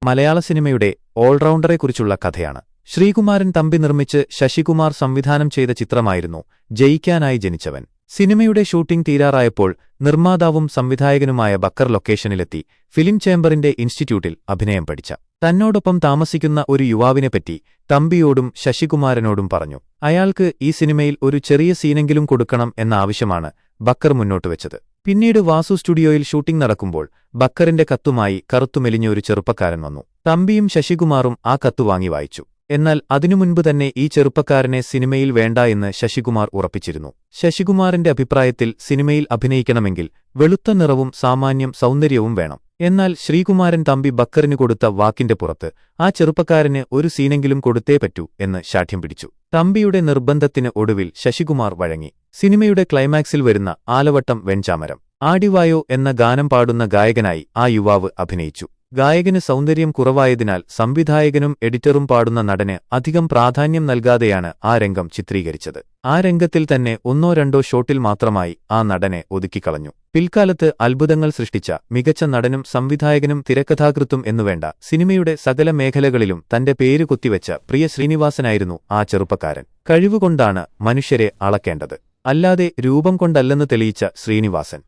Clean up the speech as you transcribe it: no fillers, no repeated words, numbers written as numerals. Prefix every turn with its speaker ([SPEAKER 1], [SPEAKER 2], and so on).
[SPEAKER 1] മലയാള സിനിമയുടെ ഓൾറൗണ്ടറെക്കുറിച്ചുള്ള കഥയാണ്. ശ്രീകുമാരൻ തമ്പി നിർമ്മിച്ച് ശശികുമാർ സംവിധാനം ചെയ്ത ചിത്രമായിരുന്നു ജയിക്കാനായി ജനിച്ചവൻ. സിനിമയുടെ ഷൂട്ടിംഗ് തീരാറായപ്പോൾ നിർമ്മാതാവും സംവിധായകനുമായ ബക്കർ ലൊക്കേഷനിലെത്തി ഫിലിം ചേംബറിന്റെ ഇൻസ്റ്റിറ്റ്യൂട്ടിൽ അഭിനയം പഠിച്ച തന്നോടൊപ്പം താമസിക്കുന്ന ഒരു യുവാവിനെപ്പറ്റി തമ്പിയോടും ശശികുമാരനോടും പറഞ്ഞു. അയാൾക്ക് ഈ സിനിമയിൽ ഒരു ചെറിയ സീനെങ്കിലും കൊടുക്കണം എന്ന ആവശ്യമാണ് ബക്കർ മുന്നോട്ടുവെച്ചത്. പിന്നീട് വാസു സ്റ്റുഡിയോയിൽ ഷൂട്ടിംഗ് നടക്കുമ്പോൾ ബക്കറിന്റെ കത്തുമായി കറുത്തുമെലിഞ്ഞ ഒരു ചെറുപ്പക്കാരൻ വന്നു. തമ്പിയും ശശികുമാറും ആ കത്തു വാങ്ങി വായിച്ചു. എന്നാൽ അതിനു മുൻപ് തന്നെ ഈ ചെറുപ്പക്കാരനെ സിനിമയിൽ വേണ്ട എന്ന് ശശികുമാർ ഉറപ്പിച്ചിരുന്നു. ശശികുമാറിന്റെ അഭിപ്രായത്തിൽ സിനിമയിൽ അഭിനയിക്കണമെങ്കിൽ വെളുത്ത നിറവും സാമാന്യം സൗന്ദര്യവും വേണം. എന്നാൽ ശ്രീകുമാരൻ തമ്പി ബക്കറിന് കൊടുത്ത വാക്കിന്റെ പുറത്ത് ആ ചെറുപ്പക്കാരന് ഒരു സീനെങ്കിലും കൊടുത്തേ പറ്റൂ എന്ന് ശാഠ്യം പിടിച്ചു. തമ്പിയുടെ നിർബന്ധത്തിന് ഒടുവിൽ ശശികുമാർ വഴങ്ങി. സിനിമയുടെ ക്ലൈമാക്സിൽ വരുന്ന ആലവട്ടം വെൺചാമരം ആടിവായോ എന്ന ഗാനം പാടുന്ന ഗായകനായി ആ യുവാവ് അഭിനയിച്ചു. ഗായകന് സൗന്ദര്യം കുറവായതിനാൽ സംവിധായകനും എഡിറ്ററും പാടുന്ന നടന് അധികം പ്രാധാന്യം നൽകാതെയാണ് ആ രംഗം ചിത്രീകരിച്ചത്. ആ രംഗത്തിൽ തന്നെ ഒന്നോ രണ്ടോ ഷോട്ടിൽ മാത്രമായി ആ നടനെ ഒതുക്കിക്കളഞ്ഞു. പിൽക്കാലത്ത് അത്ഭുതങ്ങൾ സൃഷ്ടിച്ച മികച്ച നടനും സംവിധായകനും തിരക്കഥാകൃത്തും എന്നുവേണ്ട സിനിമയുടെ സകല മേഖലകളിലും തന്റെ പേര് കുത്തിവെച്ച പ്രിയ ശ്രീനിവാസനായിരുന്നു ആ ചെറുപ്പക്കാരൻ. കഴിവുകൊണ്ടാണ് മനുഷ്യരെ അളക്കേണ്ടത്, അല്ലാതെ രൂപം കൊണ്ടല്ലെന്ന് തെളിയിച്ച ശ്രീനിവാസൻ